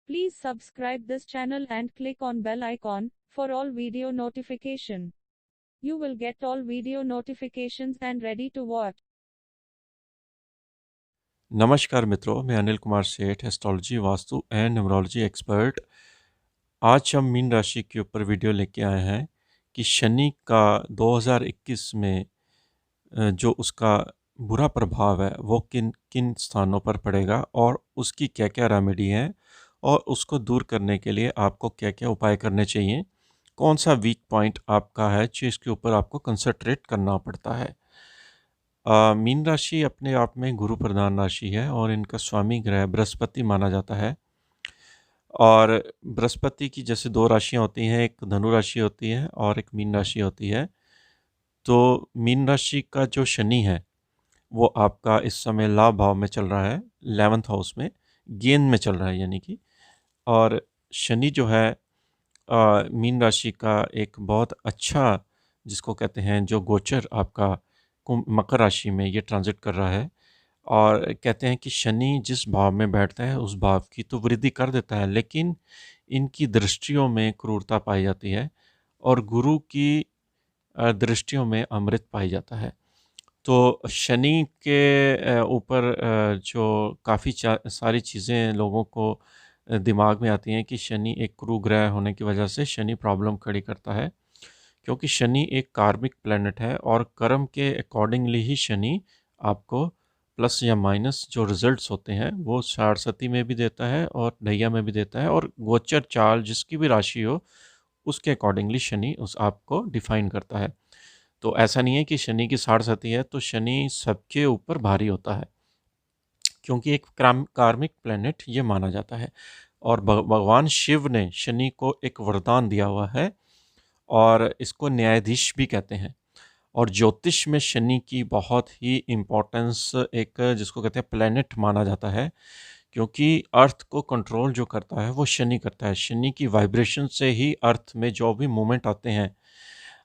Please subscribe this channel and click on bell icon for all video notification. You will get all video notifications and ready to watch. नमस्कार मित्रों, मैं अनिल कुमार सेठ, astrology, vastu and numerology expert. आज हम mean राशि के ऊपर video लेके आए हैं कि शनि का 2021 में जो उसका बुरा प्रभाव है वो किन किन स्थानों पर पड़ेगा और उसकी क्या क्या रेमेडी है और उसको दूर करने के लिए आपको क्या क्या उपाय करने चाहिए, कौन सा वीक पॉइंट आपका है जिसके ऊपर आपको कंसंट्रेट करना पड़ता है। मीन राशि अपने आप में गुरु प्रधान राशि है और इनका स्वामी ग्रह बृहस्पति माना जाता है। और बृहस्पति की जैसे दो राशियां होती हैं, एक धनु राशि होती है और एक मीन राशि होती है। तो मीन राशि का जो शनि है वो आपका इस समय लाभ भाव में चल रहा है, 11th हाउस में गेंद में चल रहा है यानी कि। और शनि जो है मीन राशि का एक बहुत अच्छा, जिसको कहते हैं, जो गोचर आपका कुंभ मकर राशि में ये ट्रांजिट कर रहा है। और कहते हैं कि शनि जिस भाव में बैठता है उस भाव की तो वृद्धि कर देता है, लेकिन इनकी दृष्टियों में क्रूरता पाई जाती है और गुरु की दृष्टियों में अमृत पाई जाता है। तो शनि के ऊपर जो काफ़ी सारी चीज़ें लोगों को दिमाग में आती हैं कि शनि एक क्रूर ग्रह होने की वजह से शनि प्रॉब्लम खड़ी करता है, क्योंकि शनि एक कार्मिक प्लैनेट है और कर्म के अकॉर्डिंगली ही शनि आपको प्लस या माइनस जो रिजल्ट्स होते हैं वो सारस्वती में भी देता है और ढैया में भी देता है, और गोचर चाल जिसकी भी राशि हो उसके अकॉर्डिंगली शनि उस आपको डिफाइन करता है। तो ऐसा नहीं है कि शनि की साढ़ है तो शनि सबके ऊपर भारी होता है, क्योंकि एक कार्मिक प्लैनेट ये माना जाता है। और भगवान शिव ने शनि को एक वरदान दिया हुआ है और इसको न्यायाधीश भी कहते हैं। और ज्योतिष में शनि की बहुत ही इम्पोर्टेंस, एक जिसको कहते हैं प्लैनेट माना जाता है, क्योंकि अर्थ को कंट्रोल जो करता है वो शनि करता है। शनि की वाइब्रेशन से ही अर्थ में जो भी मूवमेंट आते हैं,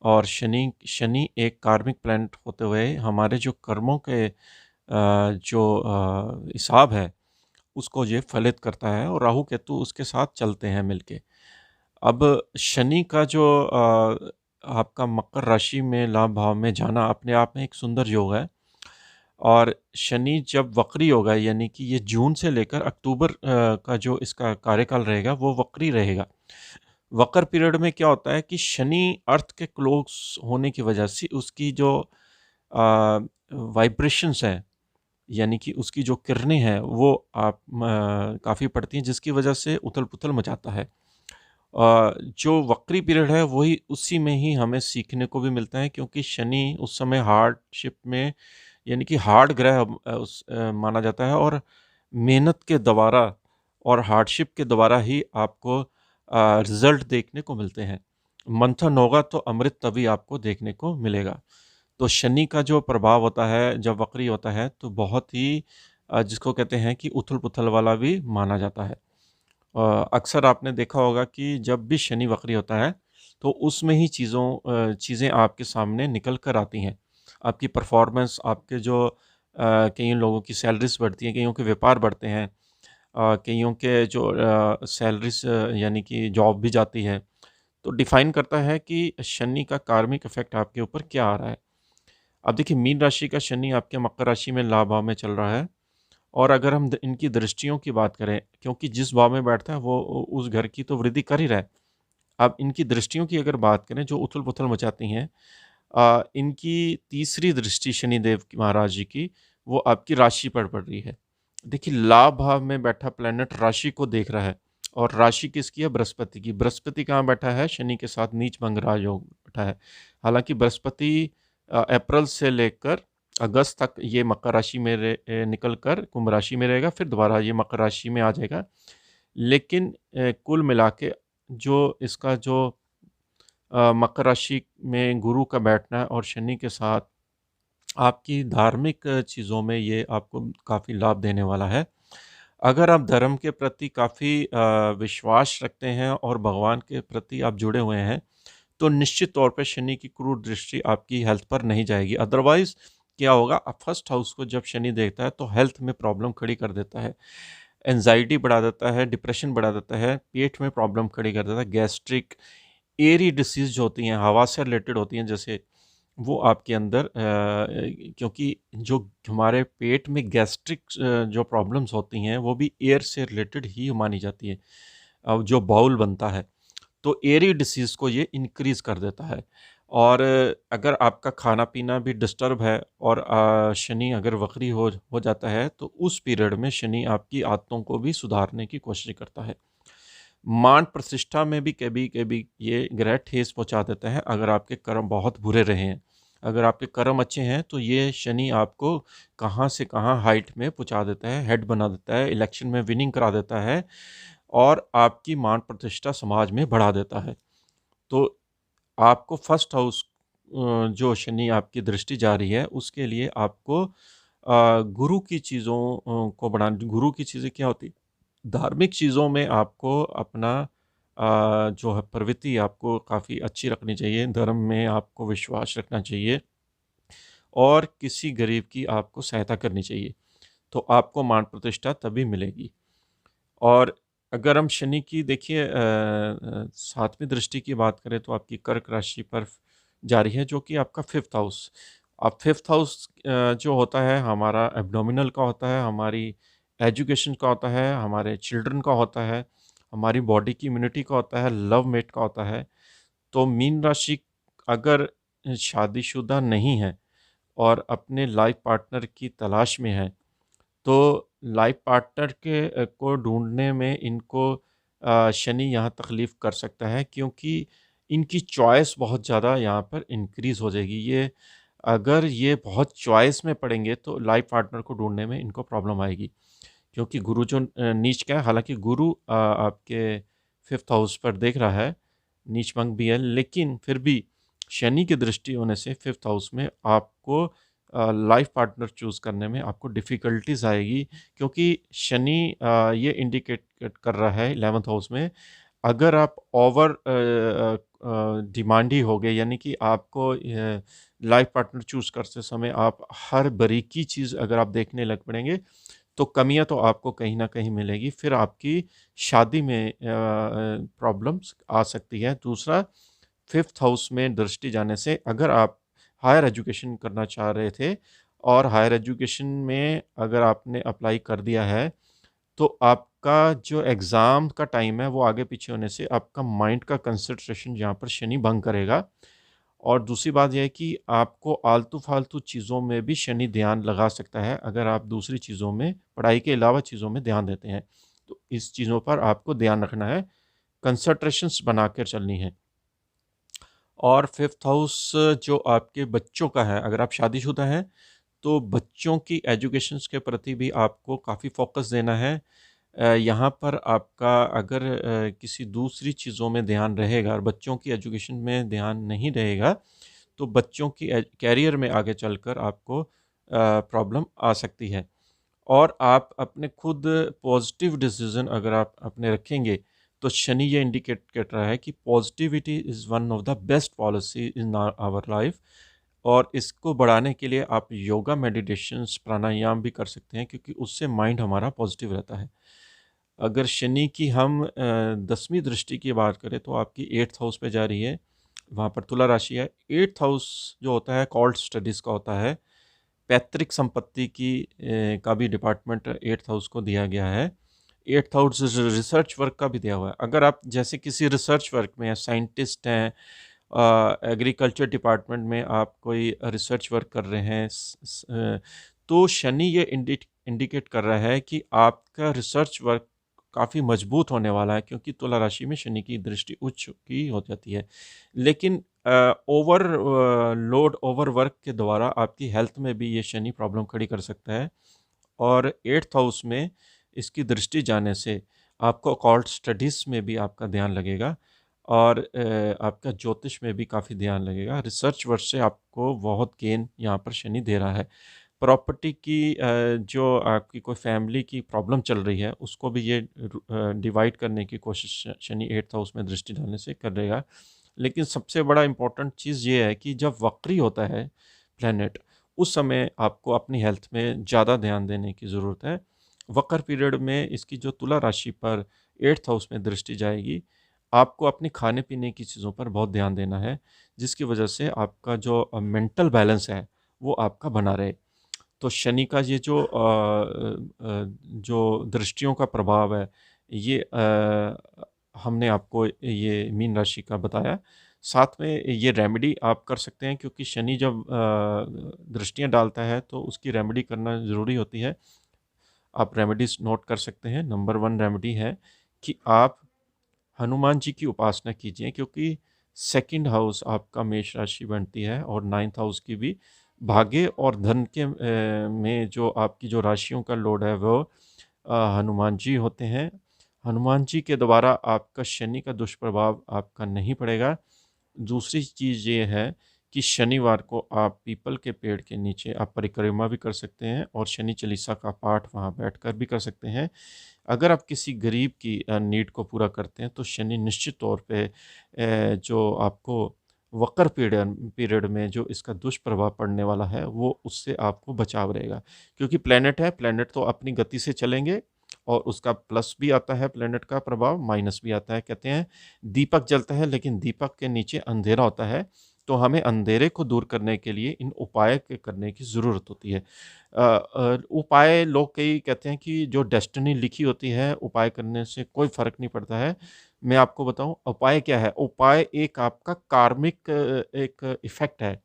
और शनि शनि एक कार्मिक प्लैनेट होते हुए हमारे जो कर्मों के जो हिसाब है उसको ये फलित करता है, और राहु केतु उसके साथ चलते हैं मिलके। अब शनि का जो आपका मकर राशि में लाभ भाव में जाना अपने आप में एक सुंदर योग है। और शनि जब वक्री होगा, यानी कि ये जून से लेकर अक्टूबर का जो इसका कार्यकाल रहेगा वो वक्री रहेगा। वक्र पीरियड में क्या होता है कि शनि अर्थ के क्लोज होने की वजह से उसकी जो वाइब्रेशंस हैं, यानी कि उसकी जो किरणें हैं वो आप काफ़ी पड़ती हैं, जिसकी वजह से उथल-पुथल मचाता है। जो वक्री पीरियड है वही उसी में ही हमें सीखने को भी मिलता है, क्योंकि शनि उस समय हार्डशिप में, यानी कि हार्ड ग्रह माना जाता है, और मेहनत के द्वारा और हार्डशिप के द्वारा ही आपको रिजल्ट देखने को मिलते हैं। मंथन होगा तो अमृत तभी आपको देखने को मिलेगा। तो शनि का जो प्रभाव होता है जब वक्री होता है तो बहुत ही जिसको कहते हैं कि उथल-पुथल वाला भी माना जाता है। अक्सर आपने देखा होगा कि जब भी शनि वक्री होता है तो उसमें ही चीज़ें आपके सामने निकल कर आती हैं। आपकी परफॉर्मेंस, आपके जो कई लोगों की सैलरीज़ बढ़ती हैं, कईयों के व्यापार बढ़ते हैं, कईयों के जो सैलरीज़ यानी कि जॉब भी जाती है। तो डिफ़ाइन करता है कि शनि का कार्मिक इफ़ेक्ट आपके ऊपर क्या आ रहा है। अब देखिए, मीन राशि का शनि आपके मकर राशि में लाभ भाव में चल रहा है, और अगर हम इनकी दृष्टियों की बात करें, क्योंकि जिस भाव में बैठता है वो उस घर की तो वृद्धि कर ही रहा है। अब इनकी दृष्टियों की अगर बात करें जो उथल पुथल मचाती हैं, इनकी तीसरी दृष्टि शनिदेव की महाराज जी की वो आपकी राशि पर पड़ रही है। देखिए, लाभ भाव में बैठा प्लेनेट राशि को देख रहा है, और राशि किसकी है? बृहस्पति की। बृहस्पति कहाँ बैठा है? शनि के साथ नीच भंग राजयोग बैठा है। हालांकि बृहस्पति अप्रैल से लेकर अगस्त तक ये मकर राशि में निकल कर कुंभ राशि में रहेगा, फिर दोबारा ये मकर राशि में आ जाएगा। लेकिन कुल मिला के जो इसका जो मकर राशि में गुरु का बैठना और शनि के साथ आपकी धार्मिक चीज़ों में ये आपको काफ़ी लाभ देने वाला है। अगर आप धर्म के प्रति काफ़ी विश्वास रखते हैं और भगवान के प्रति आप जुड़े हुए हैं, तो निश्चित तौर पे शनि की क्रूर दृष्टि आपकी हेल्थ पर नहीं जाएगी। अदरवाइज़ क्या होगा, फर्स्ट हाउस को जब शनि देखता है तो हेल्थ में प्रॉब्लम खड़ी कर देता है। एंजाइटी बढ़ा देता है, डिप्रेशन बढ़ा देता है, पेट में प्रॉब्लम खड़ी कर देता है, गैस्ट्रिक, एरी डिसीज़ जो होती हैं, हवा से रिलेटेड होती हैं जैसे, वो आपके अंदर क्योंकि जो हमारे पेट में गैस्ट्रिक जो प्रॉब्लम्स होती हैं वो भी एयर से रिलेटेड ही मानी जाती है। जो बाउल बनता है, तो एरी डिसीज़ को ये इंक्रीज़ कर देता है। और अगर आपका खाना पीना भी डिस्टर्ब है और शनि अगर वक्री हो जाता है, तो उस पीरियड में शनि आपकी आदतों को भी सुधारने की कोशिश करता है। मान प्रतिष्ठा में भी कभी-कभी ये ग्रह ठेस पहुँचा देता है अगर आपके कर्म बहुत बुरे रहे हैं। अगर आपके कर्म अच्छे हैं तो ये शनि आपको कहाँ से कहाँ हाइट में पहुँचा देता है, हेड बना देता है, इलेक्शन में विनिंग करा देता है और आपकी मान प्रतिष्ठा समाज में बढ़ा देता है। तो आपको फर्स्ट हाउस जो शनि आपकी दृष्टि जा रही है उसके लिए आपको गुरु की चीज़ों को बढ़ाना। गुरु की चीज़ें क्या होती? धार्मिक चीज़ों में आपको अपना जो है प्रवृत्ति आपको काफ़ी अच्छी रखनी चाहिए, धर्म में आपको विश्वास रखना चाहिए और किसी गरीब की आपको सहायता करनी चाहिए, तो आपको मान प्रतिष्ठा तभी मिलेगी। और अगर हम शनि की देखिए 7वीं दृष्टि की बात करें तो आपकी कर्क राशि पर जा रही है, जो कि आपका 5th हाउस। अब 5th हाउस जो होता है हमारा एब्डोमिनल का होता है, हमारी एजुकेशन का होता है, हमारे चिल्ड्रन का होता है, हमारी बॉडी की इम्यूनिटी का होता है, लव मेट का होता है। तो मीन राशि अगर शादीशुदा नहीं है और अपने लाइफ पार्टनर की तलाश में है, तो लाइफ पार्टनर को ढूँढने में इनको शनि यहाँ तकलीफ़ कर सकता है, क्योंकि इनकी चॉइस बहुत ज़्यादा यहाँ पर इंक्रीज़ हो जाएगी। ये अगर ये बहुत चॉइस में पड़ेंगे तो लाइफ पार्टनर को ढूँढने में इनको प्रॉब्लम आएगी। क्योंकि गुरु जो नीच का है, हालाँकि गुरु आपके 5th हाउस पर देख रहा है, नीच भंग भी है, लेकिन फिर भी शनि की दृष्टि होने से 5th हाउस में आपको लाइफ पार्टनर चूज़ करने में आपको डिफ़िकल्टीज़ आएगी, क्योंकि शनि ये इंडिकेट कर रहा है 11th हाउस में, अगर आप ओवर डिमांडी हो गए, यानी कि आपको लाइफ पार्टनर चूज़ करते समय आप हर बारीकी चीज़ अगर आप देखने लग पड़ेंगे, तो कमियाँ तो आपको कहीं न कहीं मिलेगी, फिर आपकी शादी में प्रॉब्लम्स आ सकती है। दूसरा, 5th हाउस में दृष्टि जाने से अगर आप हायर एजुकेशन करना चाह रहे थे और हायर एजुकेशन में अगर आपने अप्लाई कर दिया है, तो आपका जो एग्ज़ाम का टाइम है वो आगे पीछे होने से आपका माइंड का कंसंट्रेशन यहाँ पर शनि भंग करेगा। और दूसरी बात ये है कि आपको आलतू-फालतू चीज़ों में भी शनि ध्यान लगा सकता है, अगर आप दूसरी चीज़ों में, पढ़ाई के अलावा चीज़ों में ध्यान देते हैं। तो इस चीज़ों पर आपको ध्यान रखना है, कंसंट्रेशंस बनाकर चलनी है। और 5th हाउस जो आपके बच्चों का है, अगर आप शादीशुदा हैं, तो बच्चों की एजुकेशंस के प्रति भी आपको काफ़ी फ़ोकस देना है। यहाँ पर आपका अगर किसी दूसरी चीज़ों में ध्यान रहेगा और बच्चों की एजुकेशन में ध्यान नहीं रहेगा, तो बच्चों की कैरियर में आगे चलकर आपको प्रॉब्लम आ सकती है। और आप अपने खुद पॉजिटिव डिसीज़न अगर आप अपने रखेंगे, तो शनि ये इंडिकेट कर रहा है कि positivity is one of the best policy in our life. और इसको बढ़ाने के लिए आप योगा, मेडिटेशंस, प्राणायाम भी कर सकते हैं, क्योंकि उससे माइंड हमारा पॉजिटिव रहता है। अगर शनि की हम 10वीं दृष्टि की बात करें तो आपकी 8th हाउस पे जा रही है, वहाँ पर तुला राशि है। 8th हाउस जो होता है कॉल्ड स्टडीज़ का होता है, पैतृक संपत्ति का भी डिपार्टमेंट 8th हाउस को दिया गया है। 8th हाउस रिसर्च वर्क का भी दिया हुआ है। अगर आप जैसे किसी रिसर्च वर्क में हैं, साइंटिस्ट हैं, एग्रीकल्चर डिपार्टमेंट में आप कोई रिसर्च वर्क कर रहे हैं, तो शनि ये इंडिकेट कर रहा है कि आपका रिसर्च वर्क काफ़ी मजबूत होने वाला है, क्योंकि तुला राशि में शनि की दृष्टि उच्च की हो जाती है। लेकिन ओवर लोड, ओवर वर्क के द्वारा आपकी हेल्थ में भी ये शनि प्रॉब्लम खड़ी कर सकता है। और 8th हाउस में इसकी दृष्टि जाने से आपको ऑकल्ट स्टडीज़ में भी आपका ध्यान लगेगा और आपका ज्योतिष में भी काफ़ी ध्यान लगेगा। रिसर्च वर्क से आपको बहुत गेन यहाँ पर शनि दे रहा है। प्रॉपर्टी की जो आपकी कोई फैमिली की प्रॉब्लम चल रही है, उसको भी ये डिवाइड करने की कोशिश शनि 8th हाउस में दृष्टि डालने से करेगा। लेकिन सबसे बड़ा इम्पोर्टेंट चीज़ ये है कि जब वक्री होता है प्लैनेट, उस समय आपको अपनी हेल्थ में ज़्यादा ध्यान देने की ज़रूरत है। वक्र पीरियड में इसकी जो तुला राशि पर 8th हाउस में दृष्टि जाएगी, आपको अपने खाने पीने की चीज़ों पर बहुत ध्यान देना है, जिसकी वजह से आपका जो मेंटल बैलेंस है वो आपका बना रहे। तो शनि का ये जो दृष्टियों का प्रभाव है, ये हमने आपको ये मीन राशि का बताया। साथ में ये रेमेडी आप कर सकते हैं, क्योंकि शनि जब दृष्टियाँ डालता है तो उसकी रेमेडी करना ज़रूरी होती है। आप रेमेडीज़ नोट कर सकते हैं। नंबर 1 रेमेडी है कि आप हनुमान जी की उपासना कीजिए, क्योंकि सेकंड हाउस आपका मेष राशि बनती है और 9th हाउस की भी। भाग्य और धन के में जो आपकी जो राशियों का लोड है वो हनुमान जी होते हैं। हनुमान जी के द्वारा आपका शनि का दुष्प्रभाव आपका नहीं पड़ेगा। दूसरी चीज़ ये है कि शनिवार को आप पीपल के पेड़ के नीचे आप परिक्रमा भी कर सकते हैं और शनि चालीसा का पाठ वहाँ बैठकर भी कर सकते हैं। अगर आप किसी गरीब की नीड को पूरा करते हैं तो शनि निश्चित तौर पे जो आपको वक्र पीरियड में जो इसका दुष्प्रभाव पड़ने वाला है वो उससे आपको बचाव रहेगा, क्योंकि प्लेनेट है, प्लेनेट तो अपनी गति से चलेंगे और उसका प्लस भी आता है प्लेनेट का प्रभाव, माइनस भी आता है। कहते हैं दीपक जलता है लेकिन दीपक के नीचे अंधेरा होता है, तो हमें अंधेरे को दूर करने के लिए इन उपाय करने की ज़रूरत होती है। उपाय लोग कई कहते हैं कि जो डेस्टिनी लिखी होती है उपाय करने से कोई फ़र्क नहीं पड़ता है। मैं आपको बताऊँ उपाय क्या है? उपाय एक आपका कार्मिक एक इफ़ेक्ट है।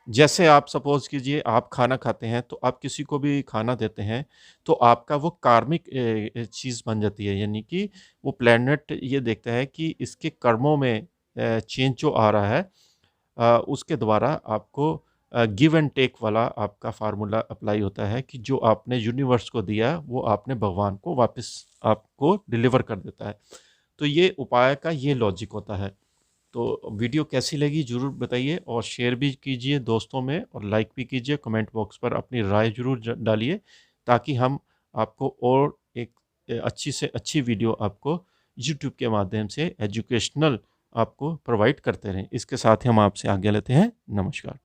जैसे आप सपोज़ कीजिए आप खाना खाते हैं, तो आप किसी को भी खाना देते हैं, तो आपका वो कार्मिक चीज़ बन जाती है। यानी कि वो प्लैनेट ये देखता है कि इसके कर्मों में चेंज जो आ रहा है, उसके द्वारा आपको गिव एंड टेक वाला आपका फ़ॉर्मूला अप्लाई होता है कि जो आपने यूनिवर्स को दिया, वो आपने भगवान को वापस आपको डिलीवर कर देता है। तो ये उपाय का ये लॉजिक होता है। तो वीडियो कैसी लगी ज़रूर बताइए और शेयर भी कीजिए दोस्तों में और लाइक भी कीजिए। कमेंट बॉक्स पर अपनी राय ज़रूर डालिए, ताकि हम आपको और एक अच्छी से अच्छी वीडियो आपको यूट्यूब के माध्यम से एजुकेशनल आपको प्रोवाइड करते रहें। इसके साथ ही हम आपसे आज्ञा लेते हैं। नमस्कार।